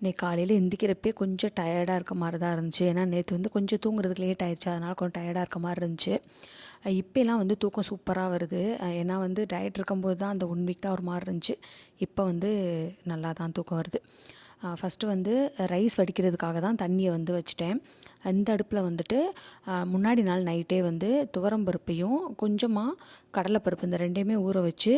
இன்னைக்கு காலையில் எந்திக்கிறப்பே கொஞ்சம் டயர்டாக இருக்க மாதிரி தான் இருந்துச்சு. ஏன்னா நேற்று வந்து கொஞ்சம் தூங்குறதுக்கு லேட் ஆயிடுச்சு, அதனால் கொஞ்சம் டயர்டாக இருக்க மாதிரி இருந்துச்சு. இப்போலாம் வந்து தூக்கம் சூப்பராக வருது. ஏன்னா வந்து டயட் இருக்கும்போது தான் அந்த 1 வீக் தான் ஒரு மாதிரி இருந்துச்சு. இப்போ வந்து நல்லா தான் தூக்கம் வருது. ஃபஸ்ட்டு வந்து ரைஸ் வடிக்கிறதுக்காக தான் தண்ணியை வந்து வச்சுட்டேன். இந்த அடுப்பில் வந்துட்டு முன்னாடி நாள் நைட்டே வந்து துவரம்பருப்பையும் கொஞ்சமாக கடலைப்பருப்பு இந்த ரெண்டையுமே ஊற வச்சு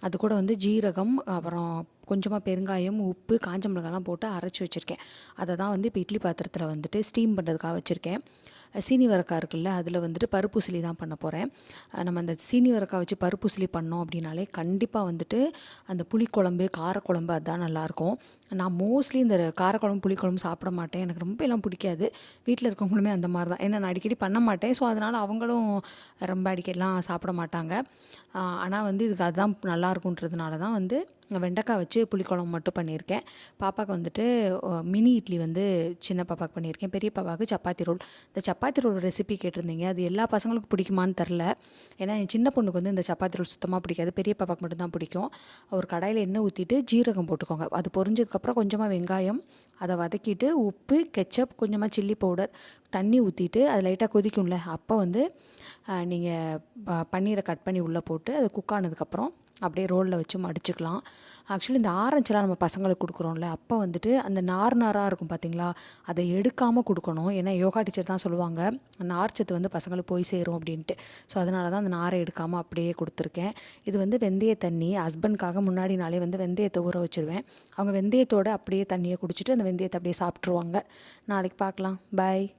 அது கூட வந்து ஜீரகம், அப்புறம் கொஞ்சமாக பெருங்காயம், உப்பு, காஞ்ச மிளகாலாம் போட்டு அரைச்சி வச்சுருக்கேன். அதை தான் வந்து இப்போ இட்லி பாத்திரத்தில் வந்துட்டு ஸ்டீம் பண்ணுறதுக்காக வச்சுருக்கேன். சீனி வரக்காய் இருக்குல்ல, அதில் வந்துட்டு பருப்புசிலி தான் பண்ண போகிறேன். நம்ம அந்த சீனி வரக்காய் வச்சு பருப்புசிலி பண்ணோம் அப்படின்னாலே கண்டிப்பாக வந்துட்டு அந்த புளிக்குழம்பு, காரக்குழம்பு அதுதான் நல்லாயிருக்கும். நான் மோஸ்ட்லி இந்த காரக்குழம்பு, புளிக்குழம்பு சாப்பிட மாட்டேன். எனக்கு ரொம்ப எல்லாம் பிடிக்காது. வீட்டில் இருக்கவங்களுமே அந்த மாதிரி தான். ஏன்னா நான் அடிக்கடி பண்ண மாட்டேன். ஸோ அதனால் அவங்களும் ரொம்ப அடிக்கடிலாம் சாப்பிட மாட்டாங்க. ஆனால் வந்து இதுக்கு அதுதான் நல்லாயிருக்குன்றதுனால தான் வந்து வெண்டைக்காய் வச்சு புளிக்குழம்பு மட்டும் பண்ணியிருக்கேன். பாப்பாவுக்கு வந்துட்டு மினி இட்லி வந்து சின்ன பாப்பாவுக்கு பண்ணியிருக்கேன். பெரிய பாப்பாவுக்கு சப்பாத்தி ரோல். இந்த சப்பாத்தி ரோல் ரெசிபி கேட்டிருந்தீங்க. அது எல்லா பசங்களுக்கும் பிடிக்குமான்னு தெரில. ஏன்னா என் சின்ன பொண்ணுக்கு வந்து இந்த சப்பாத்தி ரோல் சுத்தமாக பிடிக்காது. பெரிய பாப்பாவுக்கு மட்டும்தான் பிடிக்கும். ஒரு கடாயில் எண்ணெய் ஊற்றிட்டு ஜீரகம் போட்டுக்கோங்க. அது பொரிஞ்சதுக்கப்புறம் கொஞ்சமாக வெங்காயம், அதை வதக்கிட்டு உப்பு, கெச்சப், கொஞ்சமாக சில்லி பவுடர், தண்ணி ஊற்றிட்டு அது லைட்டாக கொதிக்கும்ல, அப்போ வந்து நீங்கள் பன்னீரை கட் பண்ணி உள்ளே போட்டு அது குக் ஆனதுக்கப்புறம் அப்படியே ரோலில் வச்சு மடிச்சுக்கலாம். ஆக்சுவலி இந்த ஆரஞ்செலாம் நம்ம பசங்களுக்கு கொடுக்குறோம்ல, அப்போ வந்துட்டு அந்த நாராக இருக்கும் பார்த்தீங்களா, அதை எடுக்காமல் கொடுக்கணும். ஏன்னா யோகா டீச்சர் தான் சொல்லுவாங்க நார்ச்சத்து வந்து பசங்களுக்கு போய் சேரும் அப்படின்ட்டு. ஸோ அதனால தான் அந்த நாரை எடுக்காமல் அப்படியே கொடுத்துருக்கேன். இது வந்து வெந்தய தண்ணி. ஹஸ்பண்ட்காக முன்னாடி நாளே வந்து வெந்தயத்தை ஊற வச்சுருவேன். அவங்க வெந்தயத்தோடு அப்படியே தண்ணியை குடிச்சிட்டு அந்த வெந்தயத்தை அப்படியே சாப்பிட்ருவாங்க. நாளைக்கு பார்க்கலாம். பாய்.